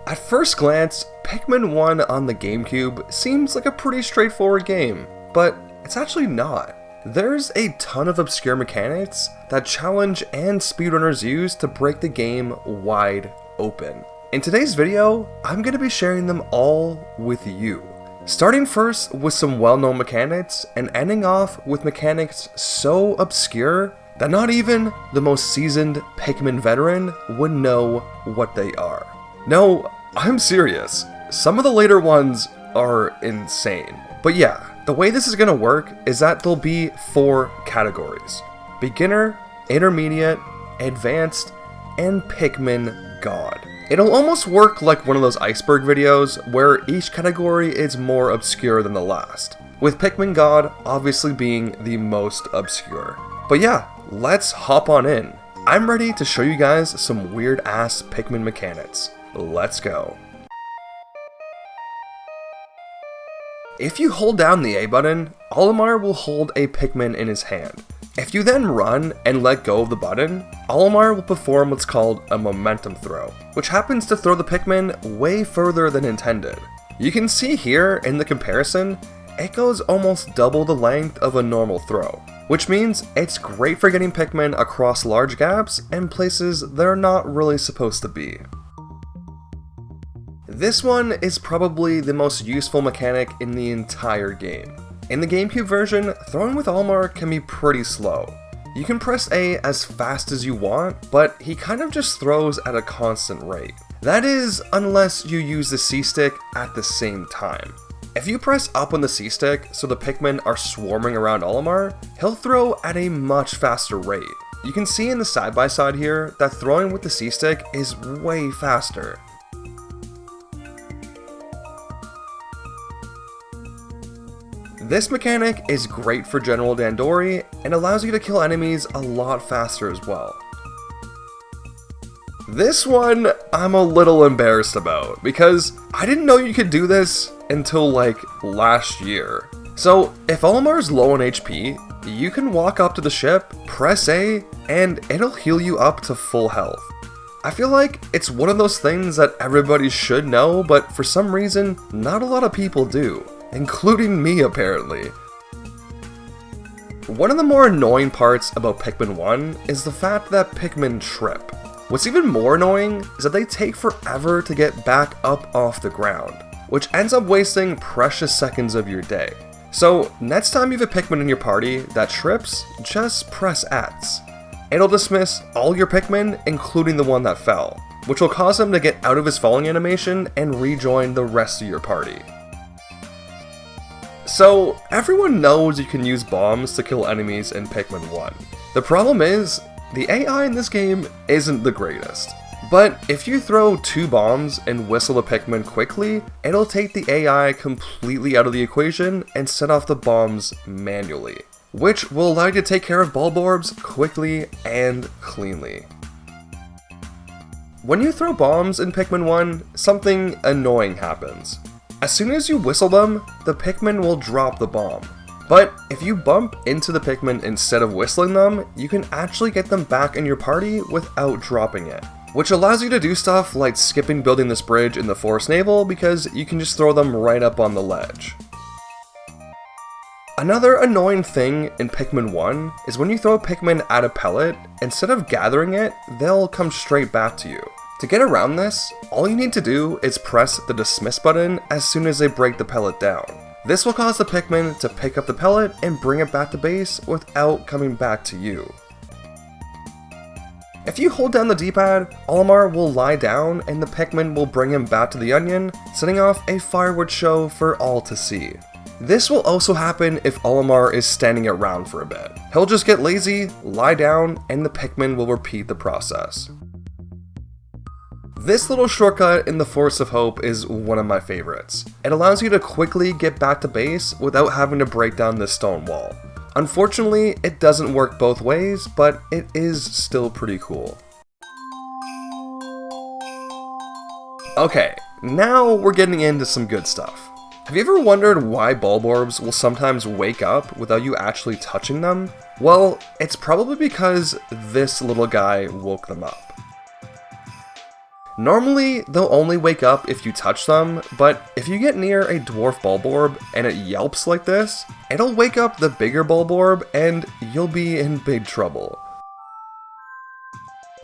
At first glance, Pikmin 1 on the GameCube seems like a pretty straightforward game, but it's actually not. There's a ton of obscure mechanics that challenge and speedrunners use to break the game wide open. In today's video, I'm going to be sharing them all with you. Starting first with some well-known mechanics and ending off with mechanics so obscure that not even the most seasoned Pikmin veteran would know what they are. No, I'm serious. Some of the later ones are insane. But yeah, the way this is going to work is that there'll be 4 categories: beginner, intermediate, advanced, and Pikmin God. It'll almost work like one of those iceberg videos where each category is more obscure than the last, with Pikmin God obviously being the most obscure. But yeah, let's hop on in. I'm ready to show you guys some weird ass Pikmin mechanics. Let's go. If you hold down the A button, Olimar will hold a Pikmin in his hand. If you then run and let go of the button, Olimar will perform what's called a momentum throw, which happens to throw the Pikmin way further than intended. You can see here in the comparison, it goes almost double the length of a normal throw, which means it's great for getting Pikmin across large gaps and places they're not really supposed to be. This one is probably the most useful mechanic in the entire game. In the GameCube version, throwing with Olimar can be pretty slow. You can press A as fast as you want, but he kind of just throws at a constant rate. That is, unless you use the C-stick at the same time. If you press up on the C-stick so the Pikmin are swarming around Olimar, he'll throw at a much faster rate. You can see in the side-by-side here that throwing with the C-stick is way faster. This mechanic is great for General Dandori and allows you to kill enemies a lot faster as well. This one I'm a little embarrassed about because I didn't know you could do this until like last year. So if Olimar's low on HP, you can walk up to the ship, press A, and it'll heal you up to full health. I feel like it's one of those things that everybody should know, but for some reason, not a lot of people do. Including me, apparently. One of the more annoying parts about Pikmin 1 is the fact that Pikmin trip. What's even more annoying is that they take forever to get back up off the ground, which ends up wasting precious seconds of your day. So next time you have a Pikmin in your party that trips, just press X. It'll dismiss all your Pikmin, including the one that fell, which will cause him to get out of his falling animation and rejoin the rest of your party. So, everyone knows you can use bombs to kill enemies in Pikmin 1. The problem is, the AI in this game isn't the greatest. But if you throw 2 bombs and whistle a Pikmin quickly, it'll take the AI completely out of the equation and set off the bombs manually, which will allow you to take care of Bulborbs quickly and cleanly. When you throw bombs in Pikmin 1, something annoying happens. As soon as you whistle them, the Pikmin will drop the bomb. But if you bump into the Pikmin instead of whistling them, you can actually get them back in your party without dropping it, which allows you to do stuff like skipping building this bridge in the Forest Navel because you can just throw them right up on the ledge. Another annoying thing in Pikmin 1 is when you throw a Pikmin at a pellet, instead of gathering it, they'll come straight back to you. To get around this, all you need to do is press the dismiss button as soon as they break the pellet down. This will cause the Pikmin to pick up the pellet and bring it back to base without coming back to you. If you hold down the D-pad, Olimar will lie down and the Pikmin will bring him back to the onion, setting off a fireworks show for all to see. This will also happen if Olimar is standing around for a bit. He'll just get lazy, lie down, and the Pikmin will repeat the process. This little shortcut in the Forest of Hope is one of my favorites. It allows you to quickly get back to base without having to break down this stone wall. Unfortunately, it doesn't work both ways, but it is still pretty cool. Okay, now we're getting into some good stuff. Have you ever wondered why Bulborbs will sometimes wake up without you actually touching them? Well, it's probably because this little guy woke them up. Normally, they'll only wake up if you touch them, but if you get near a dwarf Bulborb and it yelps like this, it'll wake up the bigger Bulborb and you'll be in big trouble.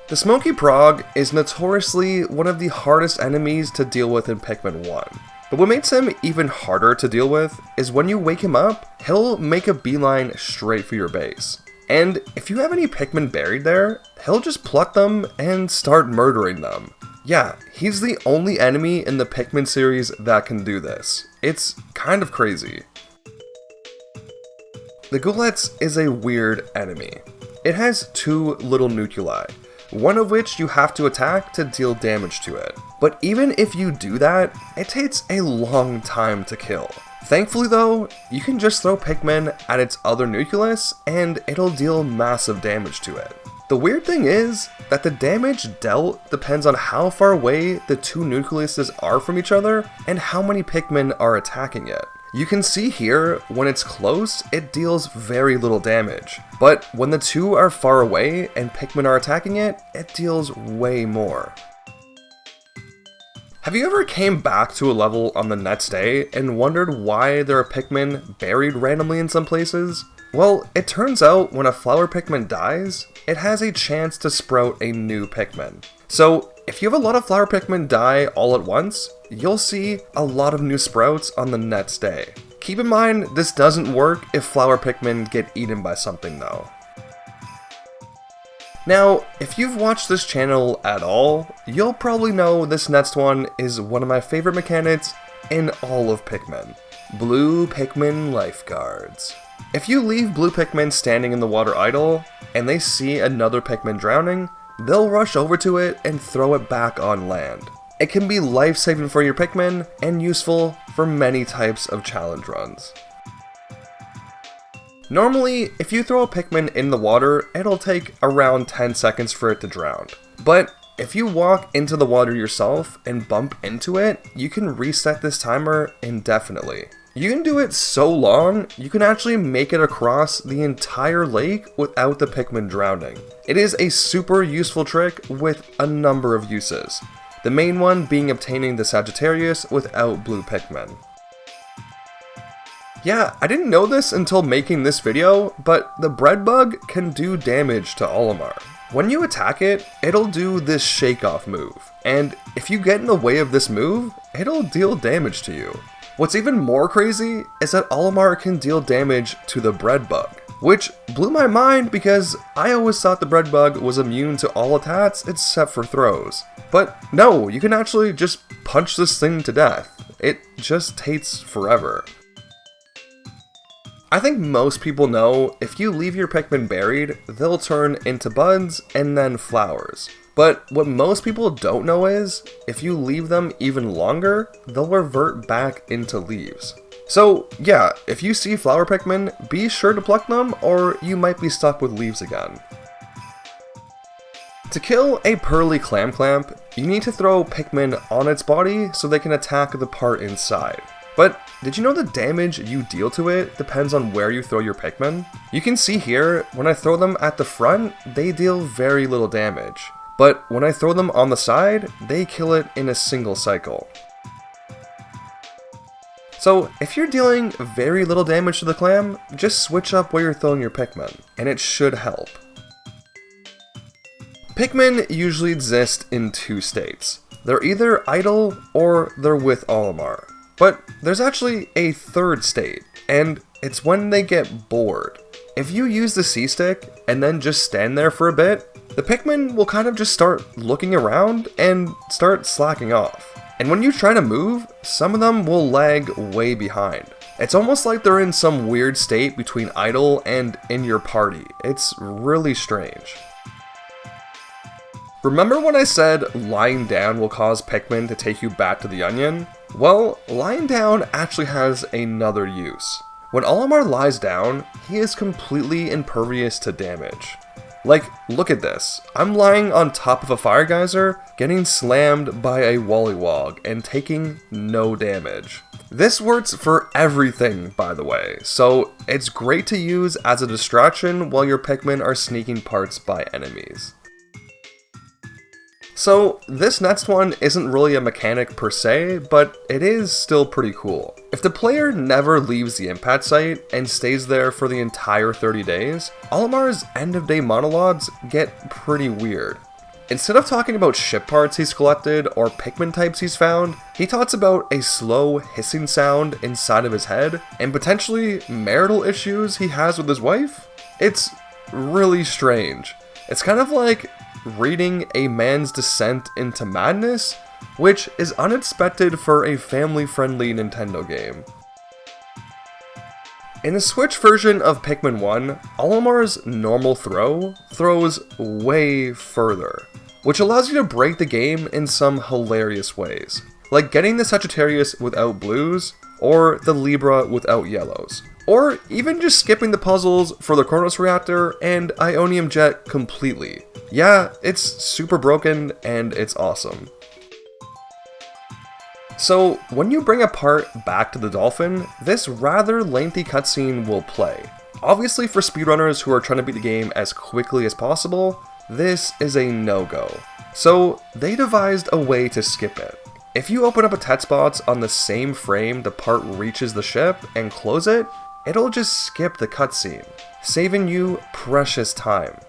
The Smoky Prog is notoriously one of the hardest enemies to deal with in Pikmin 1. But what makes him even harder to deal with is when you wake him up, he'll make a beeline straight for your base. And if you have any Pikmin buried there, he'll just pluck them and start murdering them. Yeah, he's the only enemy in the Pikmin series that can do this. It's kind of crazy. The Goulets is a weird enemy. It has two little nuclei, one of which you have to attack to deal damage to it. But even if you do that, it takes a long time to kill. Thankfully though, you can just throw Pikmin at its other nucleus and it'll deal massive damage to it. The weird thing is that the damage dealt depends on how far away the two nucleuses are from each other and how many Pikmin are attacking it. You can see here, when it's close, it deals very little damage, but when the two are far away and Pikmin are attacking it, it deals way more. Have you ever came back to a level on the next day and wondered why there are Pikmin buried randomly in some places? Well, it turns out when a flower Pikmin dies, it has a chance to sprout a new Pikmin. So, if you have a lot of flower Pikmin die all at once, you'll see a lot of new sprouts on the next day. Keep in mind, this doesn't work if flower Pikmin get eaten by something though. Now, if you've watched this channel at all, you'll probably know this next one is one of my favorite mechanics in all of Pikmin. Blue Pikmin Lifeguards. If you leave blue Pikmin standing in the water idle, and they see another Pikmin drowning, they'll rush over to it and throw it back on land. It can be life-saving for your Pikmin, and useful for many types of challenge runs. Normally, if you throw a Pikmin in the water, it'll take around 10 seconds for it to drown. But if you walk into the water yourself and bump into it, you can reset this timer indefinitely. You can do it so long, you can actually make it across the entire lake without the Pikmin drowning. It is a super useful trick with a number of uses. The main one being obtaining the Sagittarius without blue Pikmin. Yeah, I didn't know this until making this video, but the bread bug can do damage to Olimar. When you attack it, it'll do this shake off move, and if you get in the way of this move, it'll deal damage to you. What's even more crazy is that Olimar can deal damage to the bread bug, which blew my mind because I always thought the bread bug was immune to all attacks except for throws. But no, you can actually just punch this thing to death. It just takes forever. I think most people know if you leave your Pikmin buried, they'll turn into buds and then flowers. But what most people don't know is, if you leave them even longer, they'll revert back into leaves. So yeah, if you see flower Pikmin, be sure to pluck them or you might be stuck with leaves again. To kill a Pearly Clamp, you need to throw Pikmin on its body so they can attack the part inside. But did you know the damage you deal to it depends on where you throw your Pikmin? You can see here, when I throw them at the front, they deal very little damage. But when I throw them on the side, they kill it in a single cycle. So if you're dealing very little damage to the clam, just switch up where you're throwing your Pikmin, and it should help. Pikmin usually exist in two states. They're either idle or they're with Olimar. But there's actually a third state, and it's when they get bored. If you use the C-stick and then just stand there for a bit, the Pikmin will kind of just start looking around and start slacking off. And when you try to move, some of them will lag way behind. It's almost like they're in some weird state between idle and in your party. It's really strange. Remember when I said lying down will cause Pikmin to take you back to the onion? Well, lying down actually has another use. When Olimar lies down, he is completely impervious to damage. Like, look at this. I'm lying on top of a fire geyser, getting slammed by a Wollywog, and taking no damage. This works for everything, by the way, so it's great to use as a distraction while your Pikmin are sneaking parts by enemies. So this next one isn't really a mechanic per se, but it is still pretty cool. If the player never leaves the impact site and stays there for the entire 30 days, Olimar's end of day monologues get pretty weird. Instead of talking about ship parts he's collected or Pikmin types he's found, he talks about a slow hissing sound inside of his head and potentially marital issues he has with his wife. It's really strange. It's kind of like reading a man's descent into madness, which is unexpected for a family-friendly Nintendo game. In the Switch version of Pikmin 1, Olimar's normal throw throws way further, which allows you to break the game in some hilarious ways, like getting the Sagittarius without blues, or the Libra without yellows, or even just skipping the puzzles for the Kronos Reactor and Ionium Jet completely. Yeah, it's super broken and it's awesome. So, when you bring a part back to the Dolphin, this rather lengthy cutscene will play. Obviously for speedrunners who are trying to beat the game as quickly as possible, this is a no-go. So, they devised a way to skip it. If you open up a text box on the same frame the part reaches the ship and close it, it'll just skip the cutscene, saving you precious time.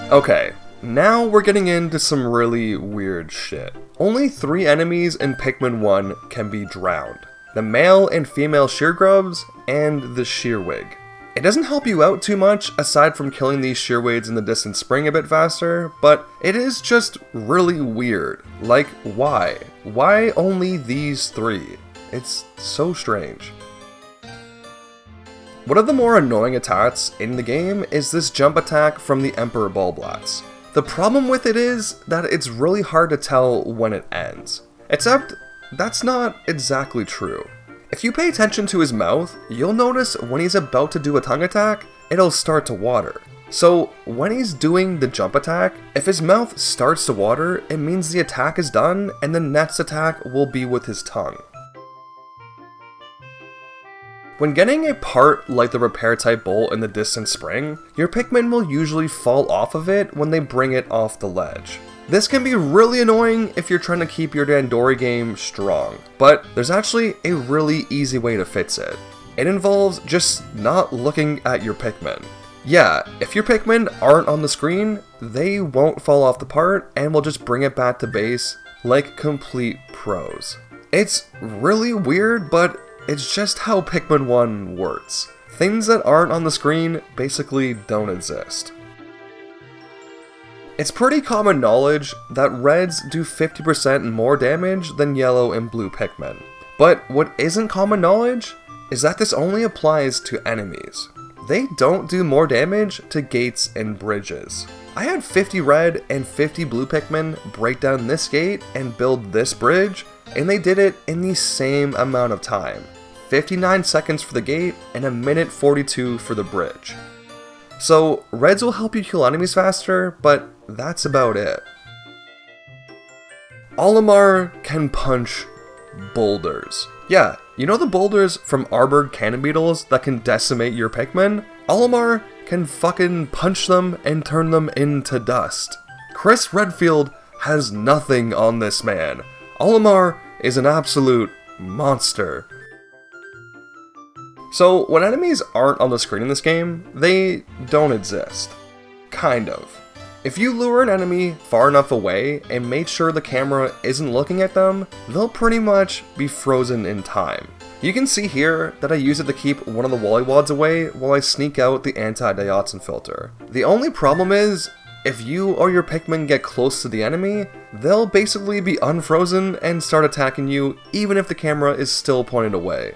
Okay. Now we're getting into some really weird shit. Only 3 enemies in Pikmin 1 can be drowned. The male and female sheargrubs, and the shearwig. It doesn't help you out too much aside from killing these shearwigs in the distant spring a bit faster, but it is just really weird. Like, why? Why only these 3? It's so strange. One of the more annoying attacks in the game is this jump attack from the Emperor Bulblats. The problem with it is that it's really hard to tell when it ends. Except, that's not exactly true. If you pay attention to his mouth, you'll notice when he's about to do a tongue attack, it'll start to water. So, when he's doing the jump attack, if his mouth starts to water, it means the attack is done and the next attack will be with his tongue. When getting a part like the repair type bolt in the distant spring, your Pikmin will usually fall off of it when they bring it off the ledge. This can be really annoying if you're trying to keep your Dandori game strong, but there's actually a really easy way to fix it. It involves just not looking at your Pikmin. Yeah, if your Pikmin aren't on the screen, they won't fall off the part and will just bring it back to base like complete pros. It's really weird, but it's just how Pikmin 1 works. Things that aren't on the screen basically don't exist. It's pretty common knowledge that reds do 50% more damage than yellow and blue Pikmin. But what isn't common knowledge is that this only applies to enemies. They don't do more damage to gates and bridges. I had 50 red and 50 blue Pikmin break down this gate and build this bridge, and they did it in the same amount of time. 59 seconds for the gate, and a minute 42 for the bridge. So, reds will help you kill enemies faster, but that's about it. Olimar can punch boulders. Yeah, you know the boulders from Arbored cannon beetles that can decimate your Pikmin? Olimar can fucking punch them and turn them into dust. Chris Redfield has nothing on this man. Olimar is an absolute monster. So, when enemies aren't on the screen in this game, they don't exist. Kind of. If you lure an enemy far enough away and make sure the camera isn't looking at them, they'll pretty much be frozen in time. You can see here that I use it to keep one of the Wollywods away while I sneak out the anti-dioxin filter. The only problem is, if you or your Pikmin get close to the enemy, they'll basically be unfrozen and start attacking you even if the camera is still pointed away.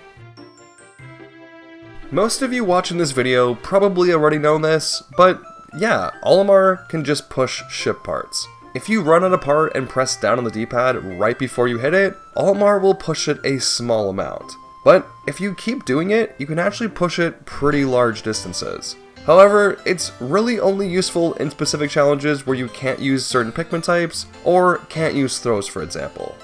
Most of you watching this video probably already know this, but yeah, Olimar can just push ship parts. If you run on a part and press down on the D-pad right before you hit it, Olimar will push it a small amount. But if you keep doing it, you can actually push it pretty large distances. However, it's really only useful in specific challenges where you can't use certain Pikmin types, or can't use throws for example.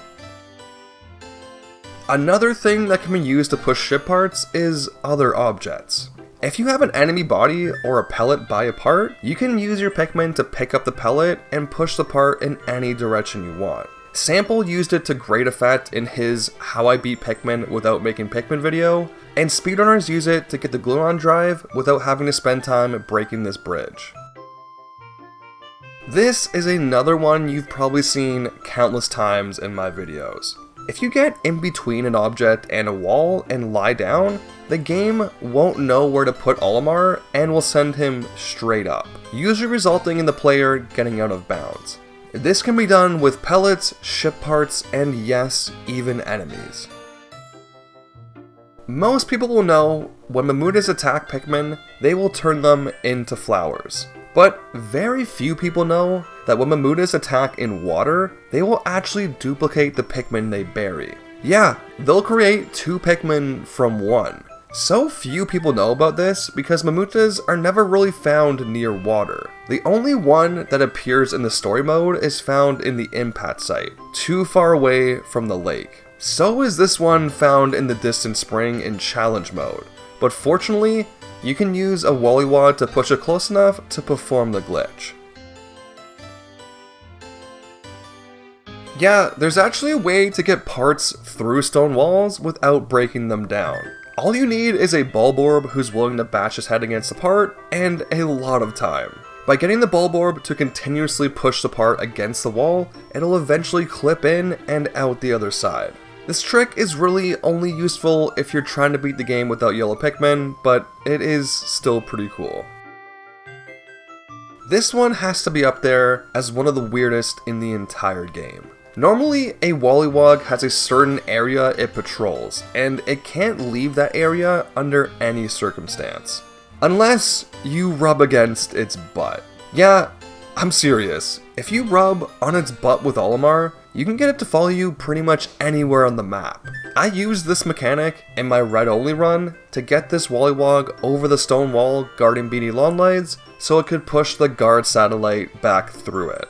Another thing that can be used to push ship parts is other objects. If you have an enemy body or a pellet by a part, you can use your Pikmin to pick up the pellet and push the part in any direction you want. Sample used it to great effect in his How I Beat Pikmin Without Making Pikmin video, and speedrunners use it to get the Gluon drive without having to spend time breaking this bridge. This is another one you've probably seen countless times in my videos. If you get in between an object and a wall and lie down, the game won't know where to put Olimar and will send him straight up, usually resulting in the player getting out of bounds. This can be done with pellets, ship parts, and yes, even enemies. Most people will know when Mamutas attack Pikmin, they will turn them into flowers. But very few people know that when Mamutas attack in water, they will actually duplicate the Pikmin they bury. Yeah, they'll create 2 Pikmin from 1. So few people know about this because Mamutas are never really found near water. The only one that appears in the story mode is found in the impact site, too far away from the lake. So is this one found in the distant spring in challenge mode, but fortunately, you can use a Wollywog to push it close enough to perform the glitch. Yeah, there's actually a way to get parts through stone walls without breaking them down. All you need is a Bulborb who's willing to bash his head against the part, and a lot of time. By getting the Bulborb to continuously push the part against the wall, it'll eventually clip in and out the other side. This trick is really only useful if you're trying to beat the game without yellow Pikmin, but it is still pretty cool. This one has to be up there as one of the weirdest in the entire game. Normally, a Wollywog has a certain area it patrols, and it can't leave that area under any circumstance. Unless you rub against its butt. Yeah, I'm serious. If you rub on its butt with Olimar, you can get it to follow you pretty much anywhere on the map. I used this mechanic in my red only run to get this Wollywog over the stone wall guarding Beanie Longlegs so it could push the guard satellite back through it.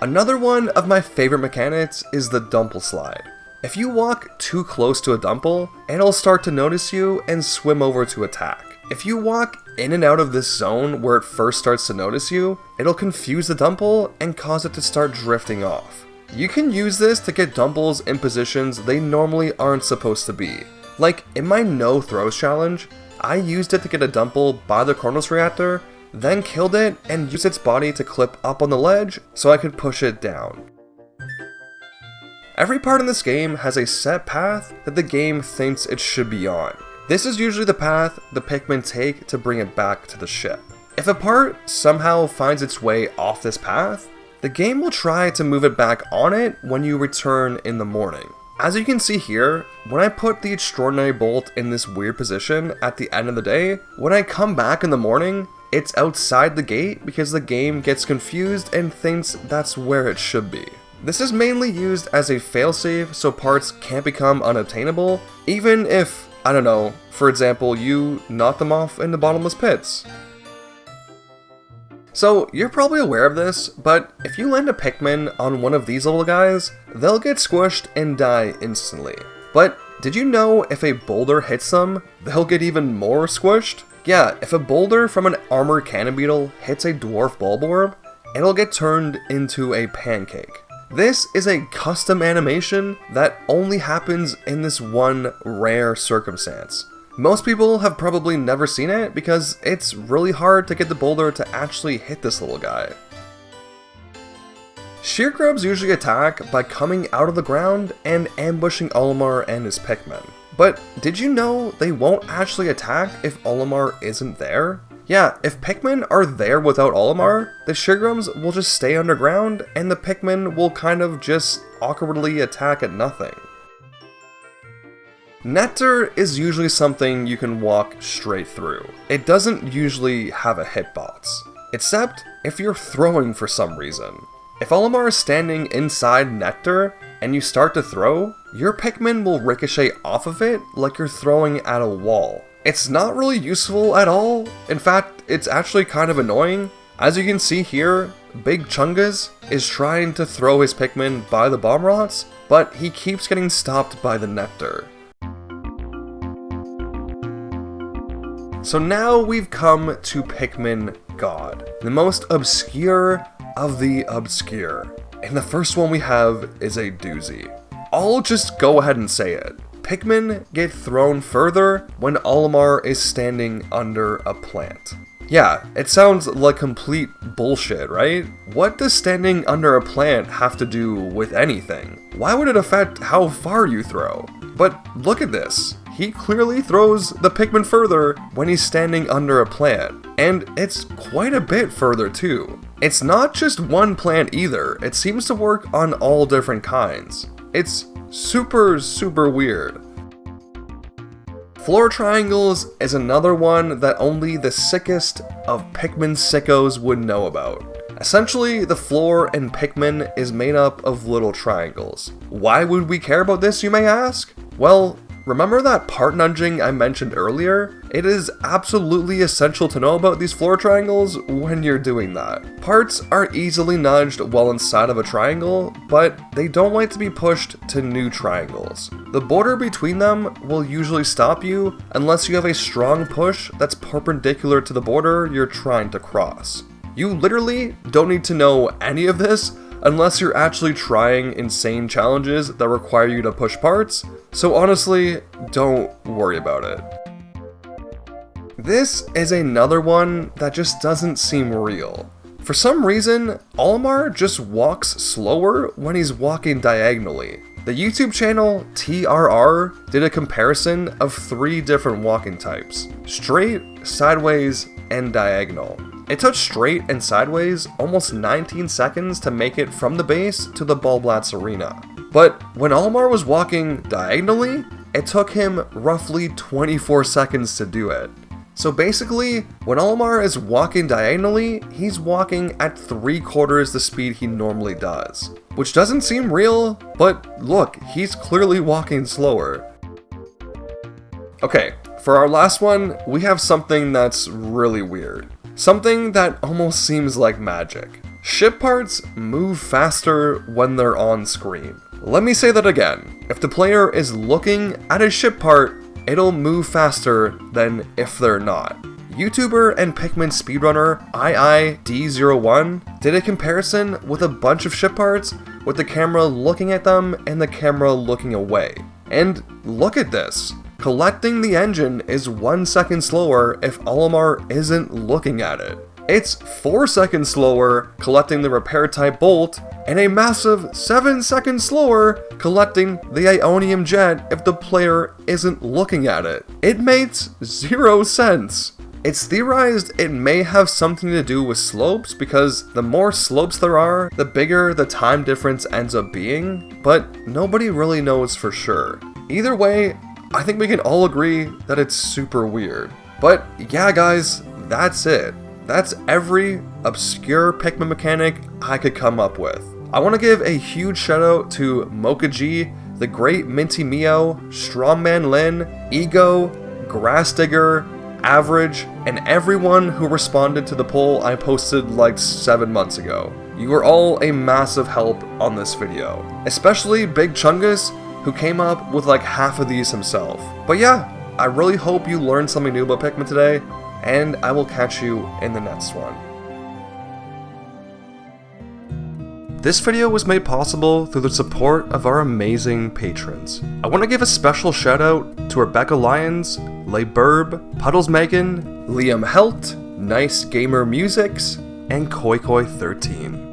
Another one of my favorite mechanics is the Dumple Slide. If you walk too close to a Dumple, it'll start to notice you and swim over to attack. If you walk in and out of this zone where it first starts to notice you, it'll confuse the Dumple and cause it to start drifting off. You can use this to get Dumples in positions they normally aren't supposed to be. Like in my No Throws challenge, I used it to get a Dumple by the Kronos reactor, then killed it and used its body to clip up on the ledge so I could push it down. Every part in this game has a set path that the game thinks it should be on. This is usually the path the Pikmin take to bring it back to the ship. If a part somehow finds its way off this path, the game will try to move it back on it when you return in the morning. As you can see here, when I put the Extraordinary Bolt in this weird position at the end of the day, when I come back in the morning, it's outside the gate because the game gets confused and thinks that's where it should be. This is mainly used as a failsafe so parts can't become unobtainable, even if, I don't know, for example, you knock them off in the bottomless pits. So, you're probably aware of this, but if you land a Pikmin on one of these little guys, they'll get squished and die instantly. But did you know if a boulder hits them, they'll get even more squished? Yeah, if a boulder from an armored cannon beetle hits a dwarf Bulborb, it'll get turned into a pancake. This is a custom animation that only happens in this one rare circumstance. Most people have probably never seen it because it's really hard to get the boulder to actually hit this little guy. Sheargrubs usually attack by coming out of the ground and ambushing Olimar and his Pikmin. But did you know they won't actually attack if Olimar isn't there? Yeah, if Pikmin are there without Olimar, the Sheargrubs will just stay underground and the Pikmin will kind of just awkwardly attack at nothing. Nectar is usually something you can walk straight through. It doesn't usually have a hitbox, except if you're throwing for some reason. If Olimar is standing inside Nectar and you start to throw, your Pikmin will ricochet off of it like you're throwing at a wall. It's not really useful at all. In fact, it's actually kind of annoying. As you can see here, Big Chungus is trying to throw his Pikmin by the bomb rots, but he keeps getting stopped by the Nectar. So now we've come to Pikmin God, the most obscure of the obscure. And the first one we have is a doozy. I'll just go ahead and say it. Pikmin get thrown further when Olimar is standing under a plant. Yeah, it sounds like complete bullshit, right? What does standing under a plant have to do with anything? Why would it affect how far you throw? But look at this. He clearly throws the Pikmin further when he's standing under a plant. And it's quite a bit further too. It's not just one plant either. It seems to work on all different kinds. It's super weird. Floor triangles is another one that only the sickest of Pikmin sickos would know about. Essentially, the floor in Pikmin is made up of little triangles. Why would we care about this, you may ask? Well, remember that part nudging I mentioned earlier? It is absolutely essential to know about these floor triangles when you're doing that. Parts are easily nudged while inside of a triangle, but they don't like to be pushed to new triangles. The border between them will usually stop you unless you have a strong push that's perpendicular to the border you're trying to cross. You literally don't need to know any of this unless you're actually trying insane challenges that require you to push parts, so honestly, don't worry about it. This is another one that just doesn't seem real. For some reason, Olimar just walks slower when he's walking diagonally. The YouTube channel TRR did a comparison of 3 different walking types: straight, sideways, and diagonal. It took straight and sideways almost 19 seconds to make it from the base to the Bulblat's arena. But when Olimar was walking diagonally, it took him roughly 24 seconds to do it. So basically, when Olimar is walking diagonally, he's walking at 3/4 the speed he normally does. Which doesn't seem real, but look, he's clearly walking slower. Okay, for our last one, we have something that's really weird. Something that almost seems like magic. Ship parts move faster when they're on screen. Let me say that again. If the player is looking at a ship part, it'll move faster than if they're not. YouTuber and Pikmin speedrunner IID01 did a comparison with a bunch of ship parts with the camera looking at them and the camera looking away. And look at this. Collecting the engine is 1 second slower if Olimar isn't looking at it. It's 4 seconds slower collecting the repair type bolt, and a massive 7 seconds slower collecting the Ionium jet if the player isn't looking at it. It makes 0 sense. It's theorized it may have something to do with slopes because the more slopes there are, the bigger the time difference ends up being, but nobody really knows for sure. Either way, I think we can all agree that it's super weird. But yeah guys, that's it. That's every obscure Pikmin mechanic I could come up with. I want to give a huge shout out to Mocha G, the Great Minty Mio, Strongman Lin, Ego, Grass Digger, Average, and everyone who responded to the poll I posted like 7 months ago. You were all a massive help on this video. Especially Big Chungus, who came up with like half of these himself. But yeah, I really hope you learned something new about Pikmin today, and I will catch you in the next one. This video was made possible through the support of our amazing patrons. I want to give a special shout out to Rebecca Lyons, Lay Burb, Puddles Megan, Liam Helt, Nice Gamer Musics, and Koi Koi 13.